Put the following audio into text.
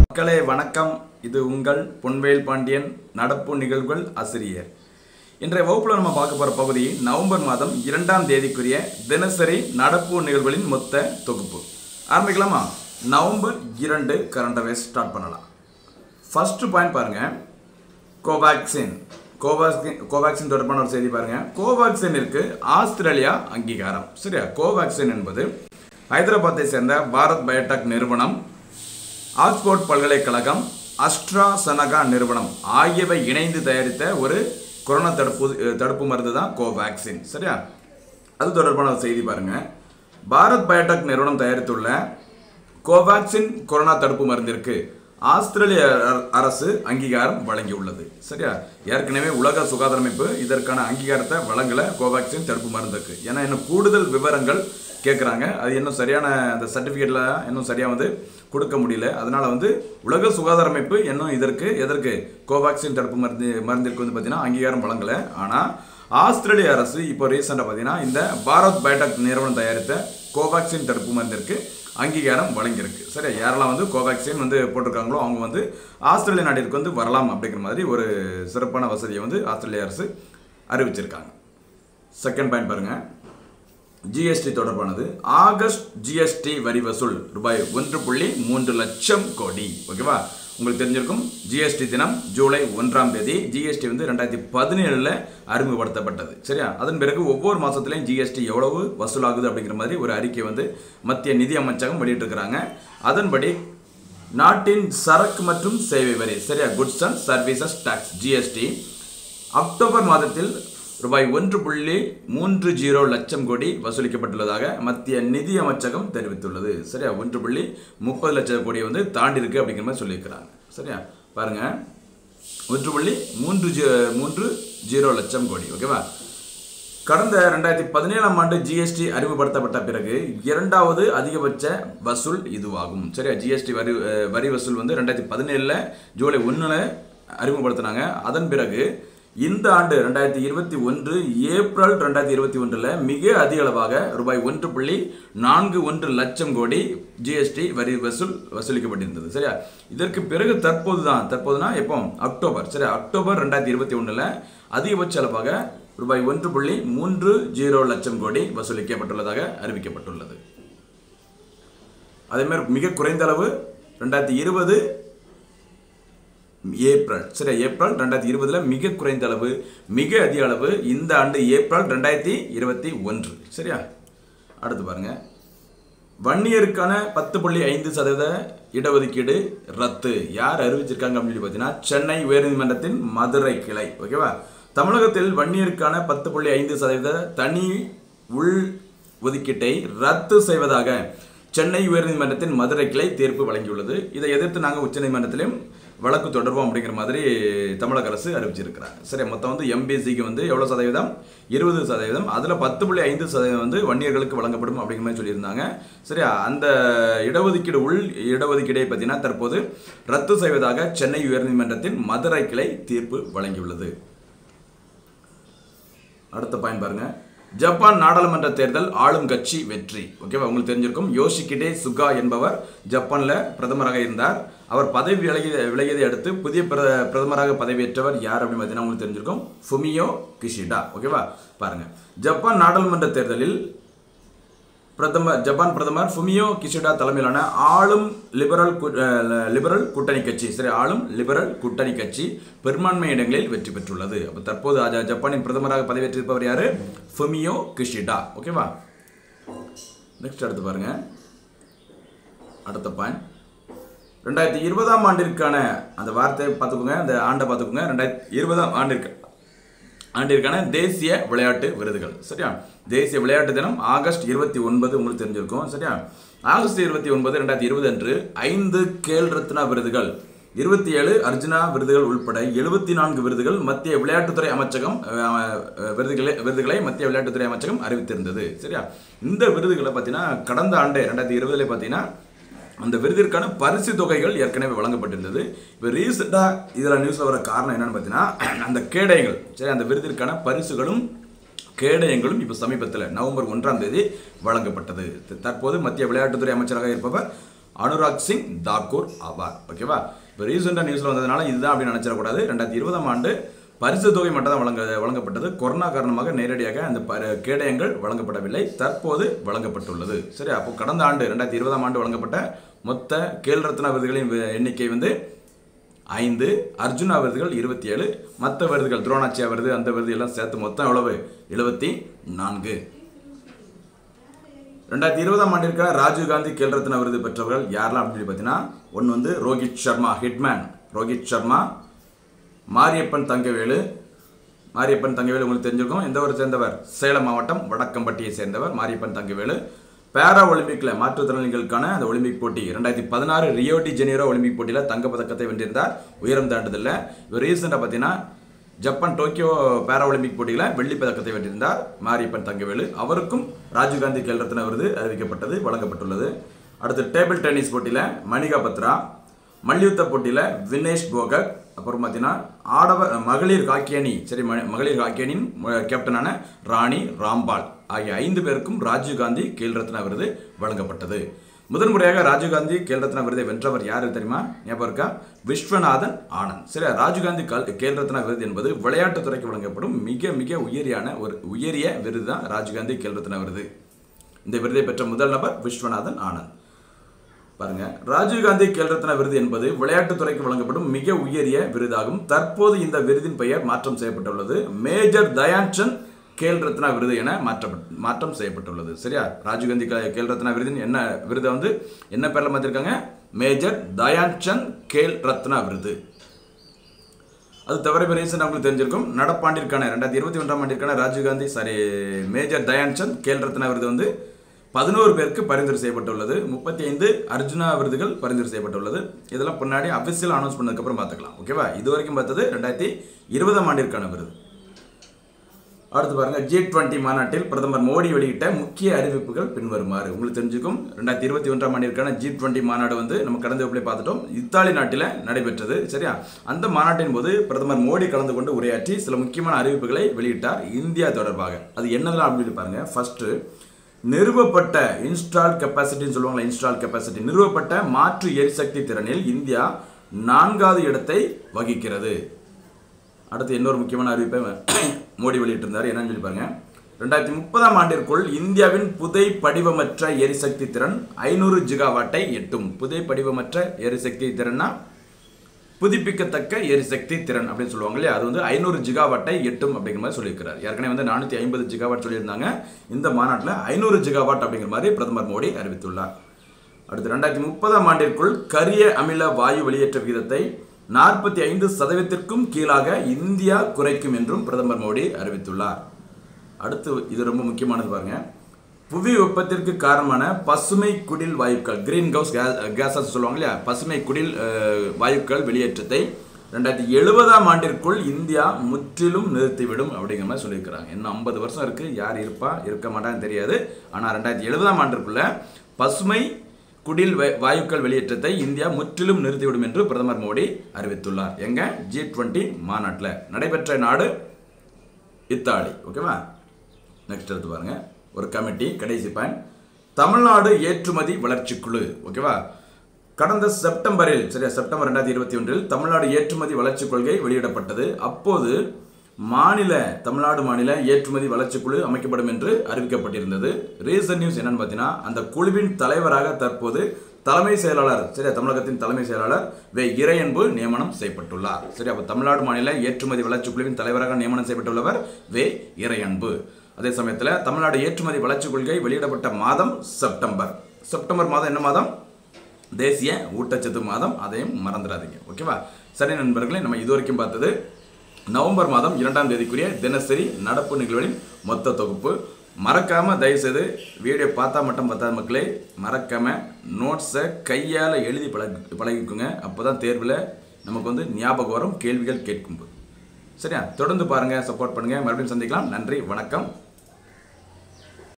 மக்களே வணக்கம். இது உங்கள் பொன்வேல் பாண்டியன் நடப்பு நிகழ்வுகள் ஆசிரியர். இன்றைய வகுப்புல நம்ம பார்க்க போற பகுதி நவம்பர் மாதம் 2ஆம் தேதிக்குரிய தினசரி நடப்பு நிகழ்வுகளின் மொத்த தொகுப்பு. ஆரம்பிக்கலாமா? நவம்பர் 2 கரண்ட் அஃபேர்ஸ் ஸ்டார்ட் பண்ணலாம். ஃபர்ஸ்ட் பாயிண்ட் பாருங்க, கோவேக்சின் தொடர்பான ஒரு செய்தி பாருங்க. கோவேக்சினிற்கு ஆஸ்திரேலியா அங்கீகாரம். சரியா? கோவேக்சின் என்பது ஹைதராபாத்தை சேர்ந்த பாரத் பயோடெக் நிறுவனம், ஆக்ஸ்போர்ட் பல்கலைக்கழகம், அஸ்ட்ராசெனகா நிறுவனம் ஆகியவை இணைந்து தயாரித்த ஒரு கொரோனா தடுப்பு மருந்து தான் கோவேக்சின். சரியா? அது தொடர்பான ஒரு செய்தி பாருங்க. பாரத் பயோடெக் நிறுவனம் தயாரித்துள்ள கோவேக்சின் கொரோனா தடுப்பு மருந்திற்கு ஆஸ்திரேலிய அரசு அங்கீகாரம் வழங்கியுள்ளது. சரியா? ஏற்கனவே உலக சுகாதார அமைப்பு இதற்கான அங்கீகாரத்தை வழங்கல கோவேக்சின் தடுப்பு மருந்துக்கு. ஏன்னா இன்னும் கூடுதல் விவரங்கள் கேட்குறாங்க. அது இன்னும் சரியான அந்த சர்டிஃபிகேட்ல இன்னும் சரியாக கொடுக்க முடியல. அதனால உலக சுகாதார அமைப்பு இன்னும் எதற்கு கோவேக்சின் தடுப்பு மருந்திற்கு பார்த்தீங்கன்னா அங்கீகாரம் வழங்கலை. ஆனால் ஆஸ்திரேலிய அரசு இப்போ ரீசெண்டாக பார்த்தீங்கன்னா இந்த பாரத் பயோடெக் நிறுவனம் தயாரித்த கோவேக்சின் தடுப்பு மருந்திற்கு அங்கீகாரம் வழங்கியிருக்கு. சரி, யாரெல்லாம் கோவேக்சின் போட்டிருக்காங்களோ அவங்க ஆஸ்திரேலிய நாட்டிற்கு வரலாம் அப்படிங்கிற மாதிரி ஒரு சிறப்பான வசதியை ஆஸ்திரேலிய அரசு அறிவிச்சிருக்காங்க. செகண்ட் பாயிண்ட் பாருங்க, ஜிஎஸ்டி தொடர்பானது. ஆகஸ்ட் ஜிஎஸ்டி வரி வசூல் ரூபாய் 1.3 லட்சம் கோடி. ஓகேவா? உங்களுக்கு தெரிஞ்சிருக்கும் ஜிஎஸ்டி தினம் ஜூலை 1ஆம் தேதி ஜிஎஸ்டி 2017 அறிமுகப்படுத்தப்பட்டது. சரியா? அதன் பிறகு ஒவ்வொரு மாதத்துலையும் ஜிஎஸ்டி எவ்வளவு வசூலாகுது அப்படிங்கிற மாதிரி ஒரு அறிக்கை மத்திய நிதி அமைச்சகம் வெளியிட்டிருக்கிறாங்க. அதன்படி நாட்டின் சரக்கு மற்றும் சேவை வரி, சரியா, goods and services tax GST October மாதத்தில் ரூபாய் 1.30 லட்சம் கோடி வசூலிக்கப்பட்டுள்ளதாக மத்திய நிதி அமைச்சகம் தெரிவித்துள்ளது. சரியா? 1.30 லட்சம் கோடியை தாண்டி இருக்கு அப்படிங்கிற மாதிரி சொல்லியிருக்கிறாங்க. சரியா? பாருங்க, 1.30 லட்சம் கோடி. ஓகேவா? கடந்த 2017ஆம் ஆண்டு ஜிஎஸ்டி அறிமுகப்படுத்தப்பட்ட பிறகு 2வது அதிகபட்ச வசூல் இதுவாகும். சரியா? ஜிஎஸ்டி வரி வசூல் 2017 ஜூலை 1 அறிமுகப்படுத்தினாங்க. அதன் பிறகு இந்த ஆண்டு 2021 ஏப்ரல் 2021 மிக அதிக அளவாக ரூபாய் 1.41 லட்சம் கோடி ஜிஎஸ்டி வரி வசூலிக்கப்பட்டிருந்தது. சரியா? இதற்கு பிறகு தற்போதுனா எப்போ? அக்டோபர். சரியா? அக்டோபர் 2021 அதிகபட்ச அளவாக ரூபாய் 1.30 லட்சம் கோடி வசூலிக்கப்பட்டுள்ளதாக அறிவிக்கப்பட்டுள்ளது. அதே மாதிரி மிக குறைந்த அளவு 2020 ஏப்ரல். சரி, ஏப்ரல் 2020 மிக குறைந்த அளவு, மிக அதிக அளவு இந்த ஆண்டு ஏப்ரல் 2021. சரியா? அடுத்து பாருங்க, வன்னியருக்கான 10.5% இடஒதுக்கீடு ரத்து. யார் அறிவிச்சிருக்காங்க அப்படின்னு பார்த்தீங்கன்னா சென்னை உயர்நீதிமன்றத்தின் மதுரை கிளை. ஓகேவா? தமிழகத்தில் வன்னியருக்கான 10.5% தனி உள் ஒதுக்கீட்டை ரத்து செய்வதாக சென்னை உயர்நீதிமன்றத்தின் மதுரை கிளை தீர்ப்பு வழங்கியுள்ளது. இதை எதிர்த்து நாங்கள் உச்சநீதிமன்றத்திலும் வழக்கு தொடர்போம் அப்படிங்கிற மாதிரி தமிழக அரசு அறிவிச்சிருக்கிறாங்க. சரி, மொத்தம் எம்பிசிக்கு எவ்வளோ சதவீதம்? 20%. அதில் 10.5% வன்னியர்களுக்கு வழங்கப்படும் அப்படிங்கிற மாதிரி சொல்லியிருந்தாங்க. சரியா? அந்த இடஒதுக்கீடை பார்த்தீங்கன்னா தற்போது ரத்து செய்வதாக சென்னை உயர்நீதிமன்றத்தின் மதுரை கிளை தீர்ப்பு வழங்கியுள்ளது. அடுத்த பாயிண்ட் பாருங்க, ஜப்பான் நாடாளுமன்ற தேர்தல் ஆளும் கட்சி வெற்றி. ஓகேவா? உங்களுக்கு தெரிஞ்சிருக்கும் யோஷிகிடே சுகா என்பவர் ஜப்பானில் பிரதமராக இருந்தார். அவர் பதவி விலகியதை அடுத்து புதிய பிரதமராக பதவியேற்றவர் யார் அப்படின்னு பார்த்தீங்கன்னா உங்களுக்கு தெரிஞ்சிருக்கும் ஃபுமியோ கிஷிடா. ஓகேவா? பாருங்க, ஜப்பான் நாடாளுமன்ற தேர்தலில் ஜப்பான் பிரதமர் ஃபுமியோ கிஷிடா தலைமையிலான ஆளும் லிபரல் கூட்டணி கட்சி, சரி, ஆளும் லிபரல் கூட்டணி கட்சி பெரும்பான்மை இடங்களில் வெற்றி பெற்றுள்ளது. அப்போ தற்போது ஜப்பானின் பிரதமராக பதவியேற்றிருப்பவர் யாரு? Fumio Kishida. ஓகேவா? நெக்ஸ்ட் அடுத்து பாருங்க, அடுத்த பாயிண்ட் 2020ஆம் ஆண்டிற்கான அந்த வார்த்தையை பார்த்துக்கோங்க, அந்த ஆண்டை பார்த்துக்கோங்க. 2020ஆம் ஆண்டிற்கான தேசிய விளையாட்டு விருதுகள். சரியா? தேசிய விளையாட்டு தினம் ஆகஸ்ட் 29 உங்களுக்கு தெரிஞ்சிருக்கும். சரியா? ஆகஸ்ட் 29 2020 அன்று 5 கேல் ரத்னா விருதுகள், 27 அர்ஜுனா விருதுகள் உள்பட 74 விருதுகள் மத்திய விளையாட்டுத்துறை அமைச்சகம் விருதுகளை மத்திய விளையாட்டுத்துறை அமைச்சகம் அறிவித்திருந்தது. சரியா? இந்த விருதுகளை பார்த்தீங்கன்னா கடந்த ஆண்டு 2020 பார்த்தீங்கன்னா அந்த விருதிற்கான பரிசு தொகைகள் ஏற்கனவே வழங்கப்பட்டிருந்தது. இப்போ ரீசெண்டாக இதில் நியூஸில் வர காரணம் என்னென்னு பார்த்தீங்கன்னா அந்த கேடயங்கள், சரி, அந்த விருதிற்கான பரிசுகளும் கேடயங்களும் இப்போ சமீபத்தில் நவம்பர் 1ஆம் தேதி வழங்கப்பட்டது. தற்போது மத்திய விளையாட்டுத்துறை அமைச்சராக இருப்பவர் அனுராக் சிங் தாக்கூர் ஆவார். ஓகேவா? இப்போ ரீசெண்டாக நியூஸில் வந்ததுனால இதுதான் அப்படின்னு நினச்சிடக்கூடாது. 2020ஆம் ஆண்டு பரிசு தொகை மட்டும் தான் வழங்கப்பட்டது. கொரோனா காரணமாக நேரடியாக அந்த கேடயங்கள் வழங்கப்படவில்லை. தற்போது வழங்கப்பட்டுள்ளது. சரி, அப்போ கடந்த ஆண்டு 2020ஆம் ஆண்டு வழங்கப்பட்ட மொத்த கேல் ரத்னா விருதுகளின் எண்ணிக்கை 5, அர்ஜுனா விருதுகள் 27, மற்ற விருதுகள் துரோணாச்சியா விருது அந்த விருது எல்லாம் சேர்த்து மொத்தம் எவ்வளவு? 74. 2020ஆம் ஆண்டிற்கான ராஜீவ்காந்தி கேல் ரத்னா விருது பெற்றவர்கள் யாரெல்லாம் அப்படின்னு பார்த்தீங்கன்னா, ஒன்று ரோஹித் சர்மா, ஹிட்மேன் ரோஹித் சர்மா, மாரியப்பன் தங்கவேலு உங்களுக்கு தெரிஞ்சிருக்கும். எந்த ஊரை சேர்ந்தவர்? சேலம் மாவட்டம் வடக்கம்பட்டியை சேர்ந்தவர் மாரியப்பன் தங்கவேலு. பேரா ஒலிம்பிக்கில் மாற்றுத்திறனாளிகளுக்கான அந்த ஒலிம்பிக் போட்டி 2016 ரியோ டி ஜெனீரோ ஒலிம்பிக் போட்டியில் தங்கப்பதக்கத்தை வென்றிருந்தார். உயரம் தாண்டுதல்ல. இவர் ரீசெண்டாக பார்த்தீங்கன்னா ஜப்பான் டோக்கியோ பேரா ஒலிம்பிக் போட்டியில் வெள்ளி பதக்கத்தை வென்றிருந்தார் மாரியப்பன் தங்கவேலு. அவருக்கும் ராஜீவ்காந்தி கேல் ரத்னா விருது அறிவிக்கப்பட்டது, வழங்கப்பட்டுள்ளது. அடுத்து டேபிள் டென்னிஸ் போட்டியில் மணிகா பத்ரா, மல்யுத்த போட்டியில் வினேஷ் போகட், அப்புறம் பார்த்தீங்கன்னா மகளிர் ஹாக்கி அணி மகளிர் ஹாக்கி அணியின் கேப்டனான ராணி ராம்பால் ஆகிய 5 பேருக்கும் ராஜீவ்காந்தி கேல் ரத்னா விருது வழங்கப்பட்டது. முதன்முறையாக ராஜீவ்காந்தி கேல் ரத்னா விருதை வென்றவர் யாரு தெரியுமா? ஞாபகம் இருக்கா? விஸ்வநாதன் ஆனந்த். சரி, ராஜீவ்காந்தி கேல் ரத்னா விருது என்பது விளையாட்டுத்துறைக்கு வழங்கப்படும் மிக மிக உயரிய விருது தான் ராஜீவ்காந்தி கேல் ரத்னா விருது. இந்த விருதை பெற்ற முதல் நபர் விஸ்வநாதன் ஆனந்த். பாருங்க, ராஜீவ்காந்தி கேல் ரத்னா விருது என்பது விளையாட்டுத்துறைக்கு வழங்கப்படும் மிக உயரிய விருதாகும். தற்போது இந்த விருதின் பெயர் மாற்றம் செய்யப்பட்டுள்ளது. மேஜர் தயான்சந்த் கேல் ரத்னா விருது என மாற்றம் செய்யப்பட்டுள்ளது. சரியா? ராஜீவ்காந்தி கேல் ரத்னா விருதின் என்ன விருதை என்ன பேர்ல மாத்திருக்காங்க? மேஜர் தயான்சந்த் கேல் ரத்னா விருது. அது தவிர இப்போ ரீசெண்டாக உங்களுக்கு தெரிஞ்சிருக்கும், நடப்பாண்டிற்கான 2021ஆம் ஆண்டிற்கான ராஜீவ்காந்தி மேஜர் தயான்சந்த் கேல் ரத்னா விருது 11 பேருக்கு பரிந்துரை செய்யப்பட்டுள்ளது. 35 அர்ஜுனா விருதுகள் பரிந்துரை செய்யப்பட்டுள்ளது. இதெல்லாம் பின்னாடி அபிஷியல் அனௌன்ஸ் பண்ணதுக்கப்புறம் பார்த்துக்கலாம். ஓகேவா? இது வரைக்கும் பார்த்தது 2020ஆம் ஆண்டிற்கான விருது. அடுத்து பாருங்க, G20 மாநாட்டில் பிரதமர் மோடி வெளியிட்ட முக்கிய அறிவிப்புகள் பின்வருமாறு. உங்களுக்கு தெரிஞ்சுக்கும், 2021ஆம் ஆண்டிற்கான G20 மாநாடு நம்ம கடந்த வகுப்பிலே பார்த்துட்டோம். இத்தாலி நாட்டில் நடைபெற்றது. சரியா? அந்த மாநாட்டின் போது பிரதமர் மோடி கலந்து கொண்டு உரையாற்றி சில முக்கியமான அறிவிப்புகளை வெளியிட்டார் இந்தியா தொடர்பாக. அது என்னதெல்லாம் அப்படின்னு பாருங்க. ஃபர்ஸ்ட், நிறுவப்பட்ட இன்ஸ்டால் கெப்பாசிட்டின்னு சொல்லுவாங்களா, இன்ஸ்டால் கெப்பாசிட்டி நிறுவப்பட்ட மாற்று எரிசக்தி திறனில் இந்தியா 4வது இடத்தை வகிக்கிறது. அடுத்து இன்னொரு முக்கியமான அறிவிப்பை மோடி வெளியிட்டிருந்தார். என்னன்னு சொல்லி பாருங்க. 2030ஆம் ஆண்டிற்குள் இந்தியாவின் புதை படிவமற்ற எரிசக்தி திறன் 500 ஜிகாவாட்டை எட்டும். புதை படிவமற்ற எரிசக்தி திறன்னா புதுப்பிக்கத்தக்க எரிசக்தி திறன் அப்படின்னு சொல்லுவாங்க இல்லையா, அது 500 ஜிகாவாட்டை எட்டும் அப்படிங்கிற மாதிரி சொல்லியிருக்கிறார். ஏற்கனவே 450 ஜிகாவாட் சொல்லியிருந்தாங்க. இந்த மாநாட்டில் 500 ஜிகாவாட் அப்படிங்கிற மாதிரி பிரதமர் மோடி அறிவித்துள்ளார். அடுத்து 2030ஆம் ஆண்டிற்குள் கரிய அமில வாயு வெளியேற்ற விகிதத்தை 45% கீழாக இந்தியா குறைக்கும் என்றும் பிரதமர் மோடி அறிவித்துள்ளார். அடுத்து இது ரொம்ப முக்கியமானது பாருங்க. புவி வெப்பத்திற்கு காரணமான பசுமை குடில் வாயுக்கள், கிரீன் ஹவுஸ் கேஸஸ் சொல்லுவாங்க இல்லையா, பசுமை குடில் வாயுக்கள் வெளியேற்றத்தை 2070ஆம் ஆண்டிற்குள் இந்தியா முற்றிலும் நிறுத்திவிடும் அப்படிங்கிற மாதிரி சொல்லியிருக்கிறாங்க. இன்னும் 50 வருஷம் இருக்கு. யார் இருக்க மாட்டான்னு தெரியாது. ஆனால் 2070ஆம் ஆண்டிற்குள்ள பசுமை குடில் வாயுக்கள் வெளியேற்றத்தை இந்தியா முற்றிலும் நிறுத்திவிடும் என்று பிரதமர் மோடி அறிவித்துள்ளார். எங்க? G20 மாநாட்டில். நடைபெற்ற நாடு இத்தாலி. ஓகேவா? நெக்ஸ்ட் எடுத்து பாருங்க. ஒரு கமிட்டி, கடைசி பாயிண்ட், தமிழ்நாடு ஏற்றுமதி வளர்ச்சி குழு. ஓகேவா? கடந்த செப்டம்பரில், சரியா, செப்டம்பர் 2021 தமிழ்நாடு ஏற்றுமதி வளர்ச்சி கொள்கை வெளியிடப்பட்டது. அப்போது தமிழ்நாடு மாநில ஏற்றுமதி வளர்ச்சி குழு அமைக்கப்படும் என்று அறிவிக்கப்பட்டிருந்தது. ரீசன்ட் நியூஸ் என்னன்னு பார்த்தீங்கன்னா, அந்த குழுவின் தலைவராக தற்போது தலைமை செயலாளர், சரியா, தமிழகத்தின் தலைமை செயலாளர் வே இறையன்பு நியமனம் செய்யப்பட்டுள்ளார். சரி, அப்போ தமிழ்நாடு மாநில ஏற்றுமதி வளர்ச்சி குழுவின் தலைவராக நியமனம் செய்யப்பட்டுள்ளவர் வே இறையன்பு. அதே சமயத்தில் தமிழ்நாடு ஏற்றுமதி வளர்ச்சி கொள்கை வெளியிடப்பட்ட மாதம் செப்டம்பர் மாதம் என்ன மாதம்? தேசிய ஊட்டச்சத்து மாதம். அதையும் மறந்துடாதீங்க. ஓகேவா? சரி நண்பர்களே, நம்ம இதுவரைக்கும் பார்த்தது நவம்பர் மாதம் 2ஆம் தேதிக்குரிய தினசரி நடப்பு நிகழ்வுகளின் மொத்த தொகுப்பு. மறக்காம தயவுசெய்து வீடியோ பார்த்தா மட்டும் பத்தாத மக்களே, மறக்காம நோட்ஸை கையால் எழுதி பழகிக்குங்க. அப்போதான் தேர்வில் நமக்கு ஞாபகம் வரும், கேள்விகள் கேட்கும்போது. சரியா? தொடர்ந்து பாருங்க, சப்போர்ட் பண்ணுங்க. மறுபடியும் சந்திக்கலாம். நன்றி, வணக்கம்.